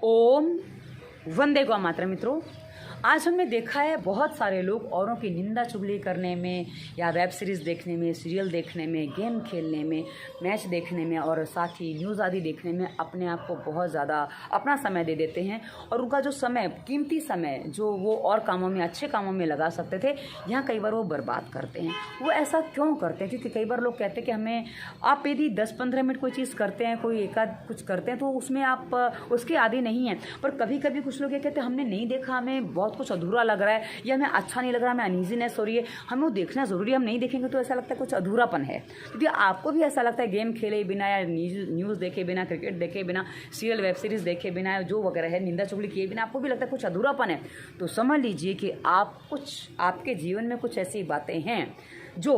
ओम वंदे गौ मातरम। मित्रों, आज हमने देखा है बहुत सारे लोग औरों की निंदा चुगली करने में या वेब सीरीज़ देखने में, सीरियल देखने में, गेम खेलने में, मैच देखने में और साथ ही न्यूज़ आदि देखने में अपने आप को बहुत ज़्यादा अपना समय दे देते हैं और उनका जो समय, कीमती समय जो वो और कामों में, अच्छे कामों में लगा सकते थे, यहाँ कई बार वो बर्बाद करते हैं। वो ऐसा क्यों करते हैं? क्योंकि कई बार लोग कहते हैं कि हमें आप यदि 10-15 मिनट कोई चीज़ करते हैं, कोई एकाध कुछ करते हैं तो उसमें आप उसके आदी नहीं हैं। पर कभी कभी कुछ लोग ये कहते हैं हमने नहीं देखा, हमें बहुत कुछ अधूरा लग रहा है या हमें अच्छा नहीं लग रहा, हमें अनईजीनेस हो रही है, हमें वो देखना ज़रूरी है, हम नहीं देखेंगे तो ऐसा लगता है कुछ अधूरापन है। क्योंकि आपको भी ऐसा लगता है गेम खेले बिना या न्यूज़ देखे बिना, क्रिकेट देखे बिना, सीरियल वेब सीरीज़ देखे बिना, जो वगैरह है, निंदा चुगली किए बिना आपको भी लगता है कुछ अधूरापन है। तो समझ लीजिए कि आपके जीवन में कुछ ऐसी बातें हैं जो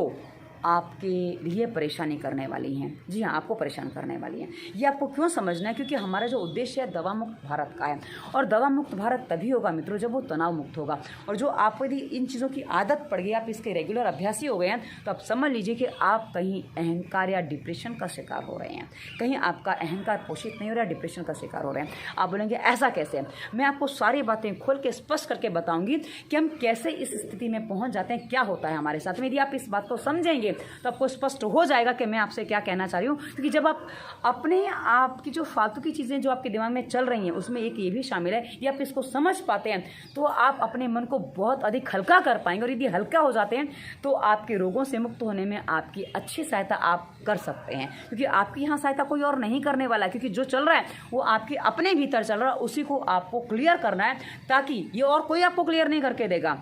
आपके लिए परेशानी करने वाली हैं। जी हाँ, आपको परेशान करने वाली हैं। ये आपको क्यों समझना है? क्योंकि हमारा जो उद्देश्य है दवा मुक्त भारत का है और दवा मुक्त भारत तभी होगा मित्रों जब वो तनाव मुक्त होगा। और जो आपको यदि इन चीज़ों की आदत पड़ गई, आप इसके रेगुलर अभ्यासी हो गए हैं, तो आप समझ लीजिए कि आप कहीं अहंकार या डिप्रेशन का शिकार हो रहे हैं, कहीं आपका अहंकार पोषित नहीं हो रहा, डिप्रेशन का शिकार हो रहे हैं। आप बोलेंगे ऐसा कैसे है? मैं आपको सारी बातें खोल के स्पष्ट करके बताऊंगी कि हम कैसे इस स्थिति में पहुंच जाते हैं, क्या होता है हमारे साथ में। यदि आप इस बात को समझेंगे तो आपको स्पष्ट हो जाएगा कि मैं आपसे क्या कहना चाह रही हूँ। क्योंकि जब आप अपने आप की जो फालतू की चीज़ें जो आपके दिमाग में चल रही हैं उसमें एक ये भी शामिल है, ये आप इसको समझ पाते हैं तो आप अपने मन को बहुत अधिक हल्का कर पाएंगे। और यदि हल्का हो जाते हैं तो आपके रोगों से मुक्त होने में आपकी अच्छी सहायता आप कर सकते हैं। क्योंकि आपकी यहाँ सहायता कोई और नहीं करने वाला है, क्योंकि जो चल रहा है वो आपके अपने भीतर चल रहा है, उसी को आपको क्लियर करना है, ताकि ये और कोई आपको क्लियर नहीं करके देगा।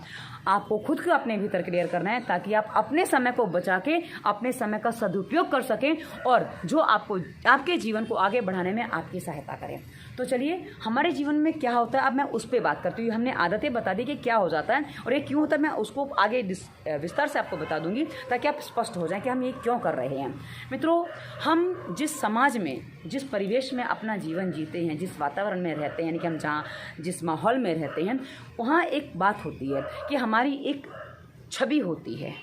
आपको खुद को अपने भीतर क्लियर करना है ताकि आप अपने समय को बचा के अपने समय का सदुपयोग कर सकें और जो आपको आपके जीवन को आगे बढ़ाने में आपकी सहायता करें। तो चलिए, हमारे जीवन में क्या होता है अब मैं उस पर बात करती हूँ। हमने आदतें बता दी कि क्या हो जाता है और ये क्यों होता है, मैं उसको आगे विस्तार से आपको बता दूंगी ताकि आप स्पष्ट हो जाएं कि हम ये क्यों कर रहे हैं। मित्रों, हम जिस समाज में, जिस परिवेश में अपना जीवन जीते हैं, जिस वातावरण में रहते हैं, यानी कि हम जहाँ जिस माहौल में रहते हैं, वहाँ एक बात होती है कि हमारी एक छवि होती है।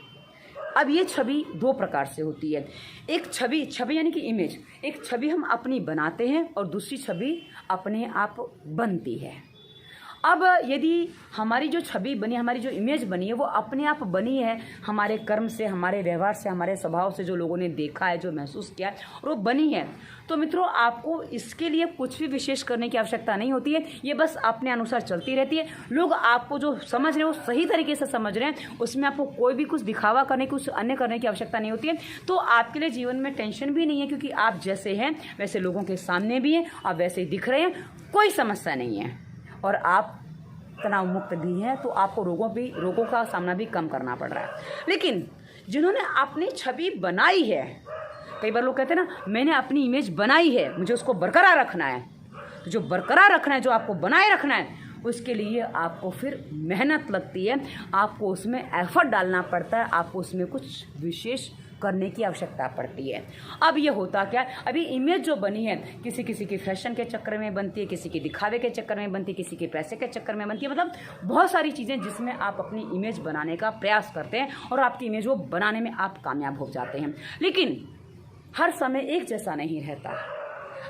अब ये छवि दो प्रकार से होती है। एक छवि यानी कि इमेज, एक छवि हम अपनी बनाते हैं और दूसरी छवि अपने आप बनती है। अब यदि हमारी जो छवि बनी, हमारी जो इमेज बनी है वो अपने आप बनी है हमारे कर्म से, हमारे व्यवहार से, हमारे स्वभाव से, जो लोगों ने देखा है, जो महसूस किया है और वो बनी है, तो मित्रों आपको इसके लिए कुछ भी विशेष करने की आवश्यकता नहीं होती है। ये बस अपने अनुसार चलती रहती है। लोग आपको जो समझ रहे हैं वो सही तरीके से समझ रहे हैं, उसमें आपको कोई भी कुछ दिखावा करने, कुछ अन्य करने की आवश्यकता नहीं होती है। तो आपके लिए जीवन में टेंशन भी नहीं है, क्योंकि आप जैसे हैं वैसे लोगों के सामने भी हैं, आप वैसे ही दिख रहे हैं, कोई समस्या नहीं है और आप तनाव मुक्त भी हैं। तो आपको रोगों का सामना भी कम करना पड़ रहा है। लेकिन जिन्होंने अपनी छवि बनाई है, कई बार लोग कहते हैं ना, मैंने अपनी इमेज बनाई है, मुझे उसको बरकरार रखना है। तो जो बरकरार रखना है, जो आपको बनाए रखना है, उसके लिए आपको फिर मेहनत लगती है, आपको उसमें एफर्ट डालना पड़ता है, आपको उसमें कुछ विशेष करने की आवश्यकता पड़ती है। अब ये होता क्या है, अभी इमेज जो बनी है किसी के फैशन के चक्कर में बनती है, किसी के दिखावे के चक्कर में बनती है, किसी के पैसे के चक्कर में बनती है। मतलब बहुत सारी चीज़ें जिसमें आप अपनी इमेज बनाने का प्रयास करते हैं और आपकी इमेज वो बनाने में आप कामयाब हो जाते हैं। लेकिन हर समय एक जैसा नहीं रहता।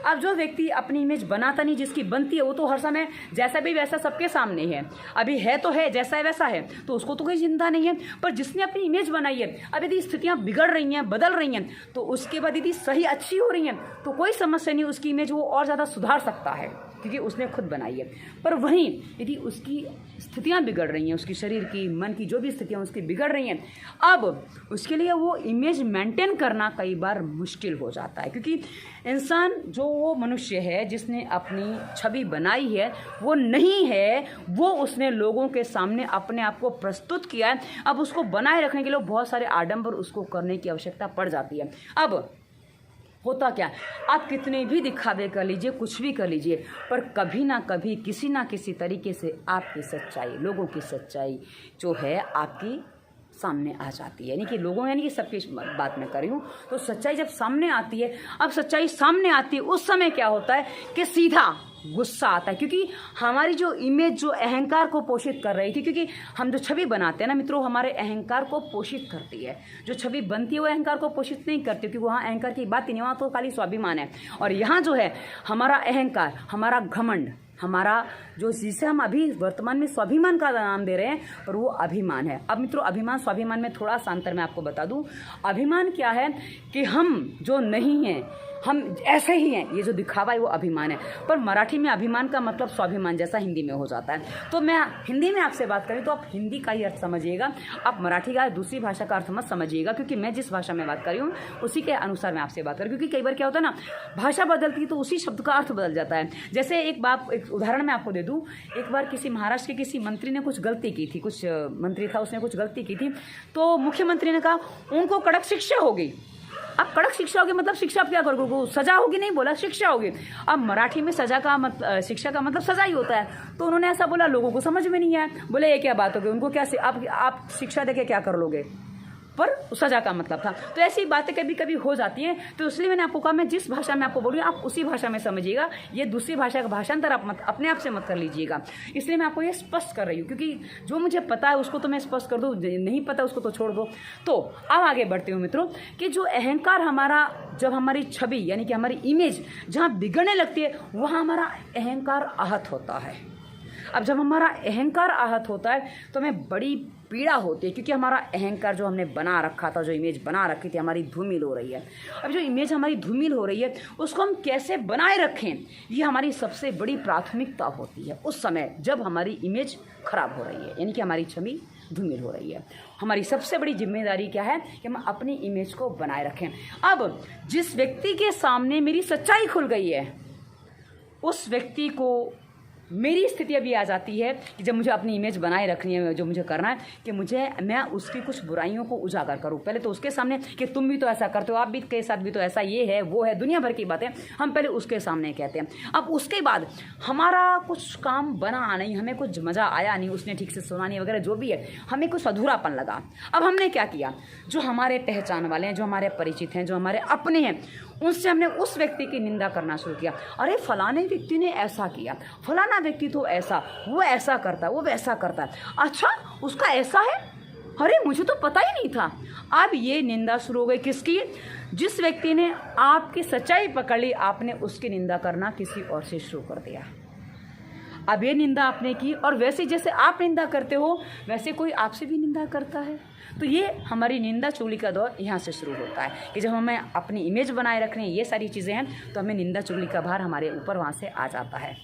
अब जो व्यक्ति अपनी इमेज बनाता नहीं, जिसकी बनती है, वो तो हर समय जैसा भी वैसा सबके सामने है, अभी है तो है, जैसा है वैसा है, तो उसको तो कोई चिंता नहीं है। पर जिसने अपनी इमेज बनाई है, अब यदि स्थितियां बिगड़ रही हैं, बदल रही हैं, तो उसके बाद यदि सही अच्छी हो रही हैं तो कोई समस्या नहीं, उसकी इमेज वो और ज़्यादा सुधार सकता है क्योंकि उसने खुद बनाई है। पर वहीं यदि उसकी स्थितियां बिगड़ रही हैं, उसकी शरीर की, मन की जो भी स्थितियां उसकी बिगड़ रही हैं, अब उसके लिए वो इमेज मेंटेन करना कई बार मुश्किल हो जाता है। क्योंकि इंसान जो वो मनुष्य है जिसने अपनी छवि बनाई है वो नहीं है, वो उसने लोगों के सामने अपने आप को प्रस्तुत किया है। अब उसको बनाए रखने के लिए बहुत सारे आडंबर उसको करने की आवश्यकता पड़ जाती है। अब होता क्या, आप कितने भी दिखावे कर लीजिए, कुछ भी कर लीजिए, पर कभी ना कभी किसी ना किसी तरीके से आपकी सच्चाई, लोगों की सच्चाई जो है आपकी सामने आ जाती है। यानी कि लोगों, यानी कि सबकी बात मैं कर रही हूँ। तो सच्चाई जब सामने आती है, अब सच्चाई सामने आती है उस समय क्या होता है कि सीधा गुस्सा आता है। क्योंकि हमारी जो इमेज जो अहंकार को पोषित कर रही थी, क्योंकि हम जो छवि बनाते हैं ना मित्रों, हमारे अहंकार को पोषित करती है। जो छवि बनती है वो अहंकार को पोषित नहीं करती, क्योंकि वहाँ अहंकार की बात ही नहीं, वहाँ तो खाली स्वाभिमान है। और यहाँ जो है हमारा अहंकार, हमारा घमंड, हमारा जो जिसे हम अभी वर्तमान में स्वाभिमान का नाम दे रहे हैं, पर वो अभिमान है। अब मित्रों, अभिमान स्वाभिमान में थोड़ा सा अंतर मैं आपको बता दूं। अभिमान क्या है कि हम जो नहीं हैं, हम ऐसे ही हैं, ये जो दिखावा है वो अभिमान है। पर मराठी में अभिमान का मतलब स्वाभिमान जैसा हिंदी में हो जाता है। तो मैं हिंदी में आपसे बात करूँ तो आप हिंदी का ही अर्थ समझिएगा, आप मराठी का दूसरी भाषा का अर्थ मत समझिएगा, क्योंकि मैं जिस भाषा में बात कर रही हूँ उसी के अनुसार मैं आपसे बात करूँ। क्योंकि कई बार क्या होता है ना, भाषा बदलती है तो उसी शब्द का अर्थ बदल जाता है। जैसे एक उदाहरण मैं आपको दे दूँ। एक बार किसी महाराष्ट्र के किसी मंत्री ने कुछ गलती की थी, कुछ मंत्री था उसने कुछ गलती की थी, तो मुख्यमंत्री ने कहा उनको कड़क शिक्षा होगी। अब कड़क शिक्षा होगी मतलब शिक्षा आप क्या करोगे, सजा होगी, नहीं बोला शिक्षा होगी। अब मराठी में शिक्षा का मतलब सजा ही होता है। तो उन्होंने ऐसा बोला, लोगों को समझ में नहीं आया, बोले ये क्या बात होगी, उनको क्या आप शिक्षा देके क्या कर लोगे, पर सजा का मतलब था। तो ऐसी बातें कभी कभी हो जाती हैं। तो इसलिए मैंने आपको कहा मैं जिस भाषा में आपको बोलूँ आप उसी भाषा में समझिएगा, ये दूसरी भाषा का भाषांतर आप अपने आप से मत कर लीजिएगा। इसलिए मैं आपको ये स्पष्ट कर रही हूँ, क्योंकि जो मुझे पता है उसको तो मैं स्पष्ट कर दूँ, नहीं पता उसको तो छोड़ दो। तो अब आगे बढ़ते हूँ मित्रों, कि जो अहंकार हमारा, जब हमारी छवि यानी कि हमारी इमेज जहाँ बिगड़ने लगती है वहाँ हमारा अहंकार आहत होता है। अब जब हमारा अहंकार आहत होता है तो हमें बड़ी पीड़ा होती है, क्योंकि हमारा अहंकार जो हमने बना रखा था, जो इमेज बना रखी थी, हमारी धूमिल हो रही है। अब जो इमेज हमारी धूमिल हो रही है उसको हम कैसे बनाए रखें, ये हमारी सबसे बड़ी प्राथमिकता होती है उस समय जब हमारी इमेज खराब हो रही है, यानी कि हमारी छवि धूमिल हो रही है। हमारी सबसे बड़ी जिम्मेदारी क्या है कि हम अपनी इमेज को बनाए रखें। अब जिस व्यक्ति के सामने मेरी सच्चाई खुल गई है, उस व्यक्ति को मेरी स्थिति अभी आ जाती है कि जब मुझे अपनी इमेज बनाए रखनी है, जो मुझे करना है कि मैं उसकी कुछ बुराइयों को उजागर करूं। पहले तो उसके सामने कि तुम भी तो ऐसा करते हो, आप भी के साथ भी तो ऐसा, ये है वो है, दुनिया भर की बातें हम पहले उसके सामने कहते हैं। अब उसके बाद हमारा कुछ काम बना नहीं, हमें कुछ मज़ा आया नहीं, उसने ठीक से सुना नहीं वगैरह जो भी है, हमें कुछ अधूरापन लगा। अब हमने क्या किया, जो हमारे पहचान वाले हैं, जो हमारे परिचित हैं, जो हमारे अपने हैं, उनसे हमने उस व्यक्ति की निंदा करना शुरू किया। अरे फलाने व्यक्ति ने ऐसा किया, फलाना व्यक्ति तो ऐसा, वो ऐसा करता है, वो वैसा करता है, अच्छा उसका ऐसा है, अरे मुझे तो पता ही नहीं था। अब ये निंदा शुरू हो गई किसकी, जिस व्यक्ति ने आपकी सच्चाई पकड़ ली, आपने उसकी निंदा करना किसी और से शुरू कर दिया। अब ये निंदा आपने की, और वैसे जैसे आप निंदा करते हो वैसे कोई आपसे भी निंदा करता है। तो ये हमारी निंदा चुगली का दौर यहाँ से शुरू होता है कि जब हमें अपनी इमेज बनाए रखने, ये सारी चीज़ें हैं, तो हमें निंदा चुगली का भार हमारे ऊपर वहाँ से आ जाता है।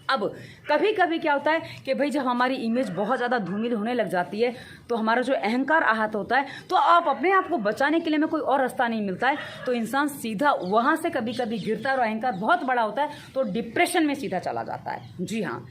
अब कभी कभी क्या होता है कि भाई जब हमारी इमेज बहुत ज़्यादा धूमिल होने लग जाती है तो हमारा जो अहंकार आहत होता है, तो आप अपने आप को बचाने के लिए में कोई और रास्ता नहीं मिलता है, तो इंसान सीधा वहाँ से कभी कभी गिरता है, और अहंकार बहुत बड़ा होता है तो डिप्रेशन में सीधा चला जाता है। जी हाँ,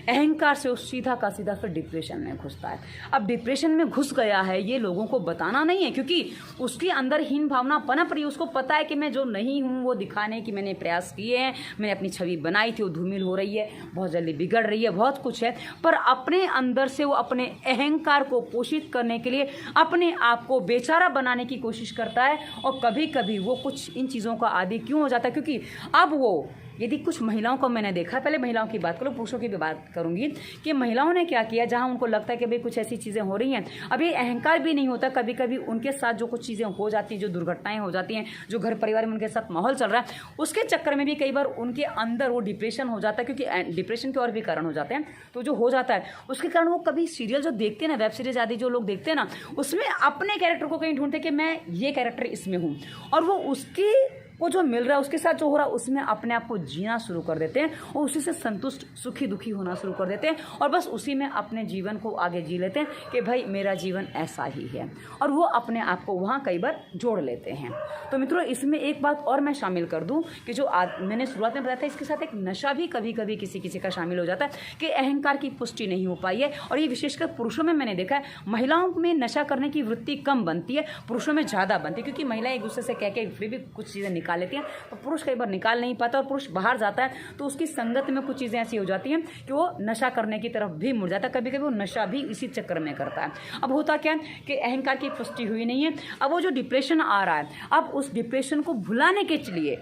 अहंकार से उस सीधा का सीधा फिर डिप्रेशन में घुसता है। अब डिप्रेशन में घुस गया है, ये लोगों को बताना नहीं है, क्योंकि उसके अंदर हीन भावना पनप रही है। उसको पता है कि मैं जो नहीं हूँ वो दिखाने की मैंने प्रयास किए हैं, मैंने अपनी छवि बनाई थी, वो धूमिल हो रही है, बहुत जल्दी बिगड़ रही है, बहुत कुछ है, पर अपने अंदर से वो अपने अहंकार को पोषित करने के लिए अपने आप को बेचारा बनाने की कोशिश करता है। और कभी कभी वो कुछ इन चीज़ों का आदी क्यों हो जाता है, क्योंकि अब वो यदि कुछ महिलाओं को मैंने देखा, पहले महिलाओं की बात करूँ, पुरुषों की भी बात करूंगी, कि महिलाओं ने क्या किया, जहां उनको लगता है कि भाई कुछ ऐसी चीज़ें हो रही हैं, अभी अहंकार भी नहीं होता, कभी कभी उनके साथ जो कुछ चीज़ें हो जाती हैं, जो दुर्घटनाएं हो जाती हैं, जो घर परिवार में उनके साथ माहौल चल रहा है, उसके चक्कर में भी कई बार उनके अंदर वो डिप्रेशन हो जाता है, क्योंकि डिप्रेशन के और भी कारण हो जाते हैं। तो जो हो जाता है उसके कारण वो कभी सीरियल जो देखते हैं ना, वेब सीरीज आदि जो लोग देखते हैं ना, उसमें अपने कैरेक्टर को कहीं ढूंढते कि मैं ये कैरेक्टर इसमें हूँ, और वो उसकी वो जो मिल रहा है उसके साथ जो हो रहा है उसमें अपने आप को जीना शुरू कर देते हैं, और उसी से संतुष्ट सुखी दुखी होना शुरू कर देते हैं, और बस उसी में अपने जीवन को आगे जी लेते हैं कि भाई मेरा जीवन ऐसा ही है, और वो अपने आप को वहाँ कई बार जोड़ लेते हैं। तो मित्रों, इसमें एक बात और मैं शामिल कर दूँ कि जो मैंने शुरुआत में बताया था, इसके साथ एक नशा भी कभी कभी किसी किसी का शामिल हो जाता है कि अहंकार की पुष्टि नहीं हो पाई है। और ये विशेषकर पुरुषों में मैंने देखा है, महिलाओं में नशा करने की वृत्ति कम बनती है, पुरुषों में ज़्यादा बनती है, क्योंकि महिलाएं एक दूसरे से कह के फिर भी कुछ चीज़ें निकाल लेती हैं, तो पुरुष कई बार निकाल नहीं पाता, और पुरुष बाहर जाता है तो उसकी संगत में कुछ चीज़ें ऐसी हो जाती हैं कि वो नशा करने की तरफ भी मुड़ जाता है, कभी कभी वो नशा भी इसी चक्कर में करता है। अब होता क्या है कि अहंकार की पुष्टि हुई नहीं है, अब वो जो डिप्रेशन आ रहा है, अब उस डिप्रेशन को भुलाने के लिए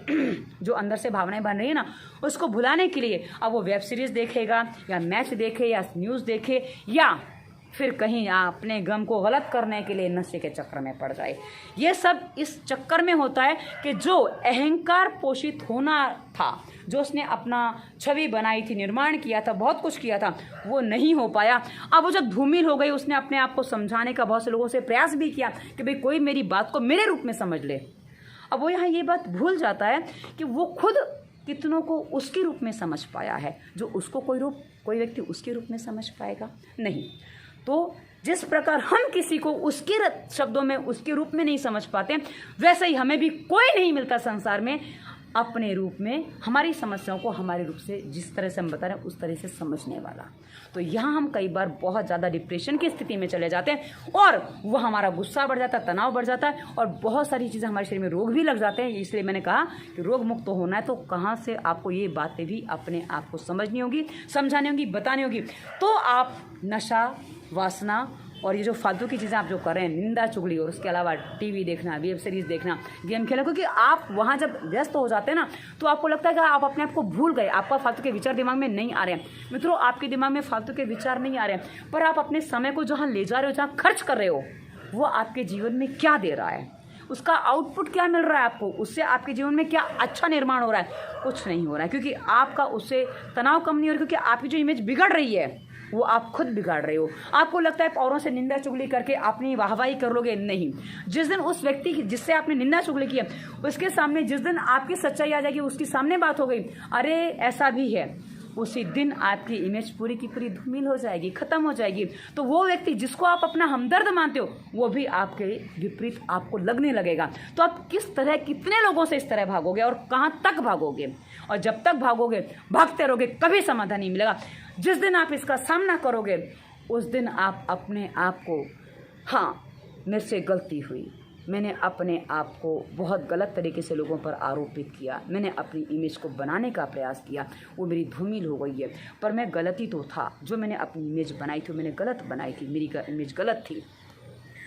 जो अंदर से भावनाएं बन रही है ना, उसको भुलाने के लिए अब वो वेब सीरीज देखेगा, या मैच देखे, या न्यूज़ देखे, या फिर कहीं अपने गम को गलत करने के लिए नशे के चक्कर में पड़ जाए। ये सब इस चक्कर में होता है कि जो अहंकार पोषित होना था, जो उसने अपना छवि बनाई थी, निर्माण किया था, बहुत कुछ किया था, वो नहीं हो पाया। अब वो जब धूमिल हो गई, उसने अपने आप को समझाने का बहुत से लोगों से प्रयास भी किया कि भाई कोई मेरी बात को मेरे रूप में समझ ले। अब वो यहाँ ये बात भूल जाता है कि वो खुद कितनों को उसके रूप में समझ पाया है, जो उसको कोई व्यक्ति उसके रूप में समझ पाएगा नहीं। तो जिस प्रकार हम किसी को उसके शब्दों में, उसके रूप में नहीं समझ पाते, वैसे ही हमें भी कोई नहीं मिलता संसार में अपने रूप में हमारी समस्याओं को हमारे रूप से, जिस तरह से हम बता रहे हैं उस तरह से समझने वाला। तो यहाँ हम कई बार बहुत ज़्यादा डिप्रेशन की स्थिति में चले जाते हैं और वह हमारा गुस्सा बढ़ जाता है, तनाव बढ़ जाता है और बहुत सारी चीज़ें हमारे शरीर में, रोग भी लग जाते हैं। इसलिए मैंने कहा कि रोग मुक्त तो होना है तो कहाँ से आपको ये बातें भी अपने आप को समझनी होगी, समझानी होगी, बतानी होगी। तो आप नशा, वासना और ये जो फालतू की चीज़ें आप जो कर रहे हैं, निंदा चुगली और उसके अलावा टीवी देखना, वेब सीरीज़ देखना, गेम खेलना, क्योंकि आप वहाँ जब व्यस्त हो जाते हैं ना तो आपको लगता है कि आप अपने आप को भूल गए, आपका फालतू के विचार दिमाग में नहीं आ रहे हैं। मित्रों, आपके दिमाग में फालतू के विचार नहीं आ रहे हैं, पर आप अपने समय को जहाँ ले जा रहे हो, जहाँ खर्च कर रहे हो, वो आपके जीवन में क्या दे रहा है, उसका आउटपुट क्या मिल रहा है आपको, उससे आपके जीवन में क्या अच्छा निर्माण हो रहा है? कुछ नहीं हो रहा है, क्योंकि आपका उससे तनाव कम नहीं हो रहा, क्योंकि आपकी जो इमेज बिगड़ रही है वो आप खुद बिगाड़ रहे हो। आपको लगता है औरों से निंदा चुगली करके अपनी वाहवाही कर लोगे, नहीं। जिस दिन उस व्यक्ति की जिससे आपने निंदा चुगली की है उसके सामने जिस दिन आपकी सच्चाई आ जाएगी, उसकी सामने बात हो गई, अरे ऐसा भी है, उसी दिन आपकी इमेज पूरी की पूरी धूमिल हो जाएगी, खत्म हो जाएगी। तो वो व्यक्ति जिसको आप अपना हमदर्द मानते हो वो भी आपके विपरीत आपको लगने लगेगा। तो आप किस तरह, कितने लोगों से इस तरह भागोगे और कहाँ तक भागोगे? और जब तक भागोगे, भागते रहोगे, कभी समाधान नहीं मिलेगा। जिस दिन आप इसका सामना करोगे उस दिन आप अपने आप को, हाँ मेरे से गलती हुई, मैंने अपने आप को बहुत गलत तरीके से लोगों पर आरोपित किया, मैंने अपनी इमेज को बनाने का प्रयास किया, वो मेरी धूमिल हो गई है, पर मैं गलती तो था, जो मैंने अपनी इमेज बनाई थी मैंने गलत बनाई थी, मेरी इमेज गलत थी।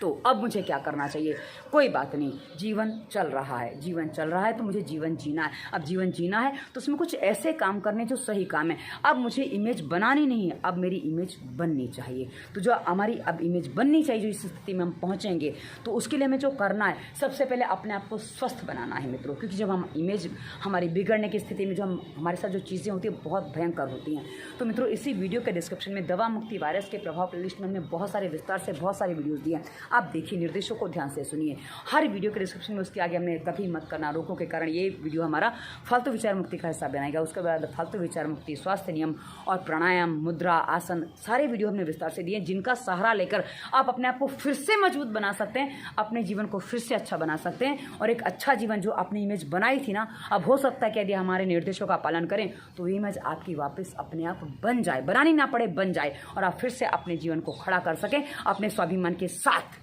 तो अब मुझे क्या करना चाहिए? कोई बात नहीं, जीवन चल रहा है, जीवन चल रहा है तो मुझे जीवन जीना है। अब जीवन जीना है तो उसमें कुछ ऐसे काम करने जो सही काम है। अब मुझे इमेज बनानी नहीं है, अब मेरी इमेज बननी चाहिए। तो जो हमारी अब इमेज बननी चाहिए, जो इस स्थिति में हम पहुँचेंगे, तो उसके लिए हमें जो करना है, सबसे पहले अपने आप को स्वस्थ बनाना है मित्रों। क्योंकि जब हम इमेज हमारी बिगड़ने की स्थिति में, जो हमारे साथ जो चीज़ें होती हैं बहुत भयंकर होती हैं। तो मित्रों, इसी वीडियो के डिस्क्रिप्शन में दवा मुक्ति वायरस के प्रभाव प्लेलिस्ट में हमने बहुत सारे विस्तार से बहुत सारी वीडियोज़ दी हैं, आप देखिए, निर्देशों को ध्यान से सुनिए। हर वीडियो के डिस्क्रिप्शन में उसके आगे हमने कभी मत करना, रोगों के कारण, ये वीडियो हमारा फालतू विचार मुक्ति का हिस्सा बनाएगा। उसके बाद फालतू विचार मुक्ति, स्वास्थ्य नियम और प्राणायाम, मुद्रा, आसन, सारे वीडियो हमने विस्तार से दिए, जिनका सहारा लेकर आप अपने आप को फिर से मजबूत बना सकते हैं, अपने जीवन को फिर से अच्छा बना सकते हैं और एक अच्छा जीवन, जो अपनी इमेज बनाई थी ना, अब हो सकता है कि यदि हमारे निर्देशों का पालन करें तो इमेज आपकी वापस अपने आप बन जाए, बनानी ना पड़े, बन जाए और आप फिर से अपने जीवन को खड़ा कर सकें अपने स्वाभिमान के साथ।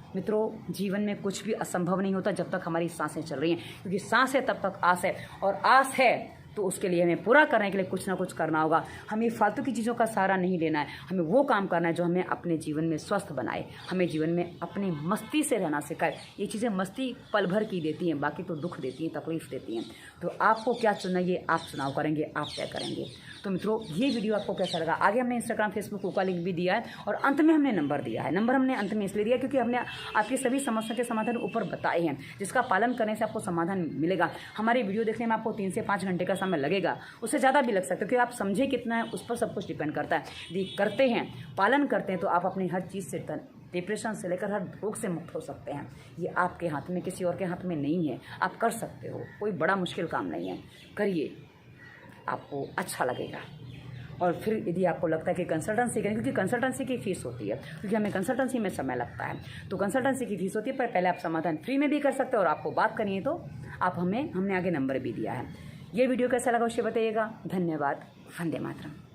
मित्रों, जीवन में कुछ भी असंभव नहीं होता जब तक हमारी सांसें चल रही हैं, क्योंकि सांस है तब तक आस है, और आस है तो उसके लिए हमें पूरा करने के लिए कुछ ना कुछ करना होगा। हमें फालतू की चीज़ों का सहारा नहीं लेना है, हमें वो काम करना है जो हमें अपने जीवन में स्वस्थ बनाए, हमें जीवन में अपनी मस्ती से रहना सिखाए। ये चीज़ें मस्ती पल भर की देती हैं, बाकी तो दुख देती हैं, तकलीफ देती हैं। तो आपको क्या चुनना, ये आप चुनाव करेंगे, आप तय करेंगे। तो मित्रों, ये वीडियो आपको कैसा लगा? आगे हमने इंस्टाग्राम, फेसबुक का लिंक भी दिया है और अंत में हमने नंबर दिया है। नंबर हमने अंत में इसलिए दिया क्योंकि हमने आपकी सभी समस्या के समाधान ऊपर बताए हैं, जिसका पालन करने से आपको समाधान मिलेगा। हमारी वीडियो देखने में आपको 3 से 5 घंटे का समय लगेगा, उससे ज़्यादा भी लग सकता है, क्योंकि आप समझे कितना है उस पर सब कुछ डिपेंड करता है। यदि करते हैं, पालन करते हैं, तो आप अपनी हर चीज़ से, डिप्रेशन से लेकर हर रोग से मुक्त हो सकते हैं। ये आपके हाथ में, किसी और के हाथ में नहीं है, आप कर सकते हो, कोई बड़ा मुश्किल काम नहीं है, करिए, आपको अच्छा लगेगा। और फिर यदि आपको लगता है कि कंसल्टेंसी करें, क्योंकि कंसल्टेंसी की फ़ीस होती है, क्योंकि हमें कंसल्टेंसी में समय लगता है, तो कंसल्टेंसी की फ़ीस होती है, पर पहले आप समाधान फ्री में भी कर सकते हो और आपको बात करनी है तो आप हमने आगे नंबर भी दिया है। ये वीडियो कैसा लगा उसे बताइएगा। धन्यवाद। वंदे मातरम।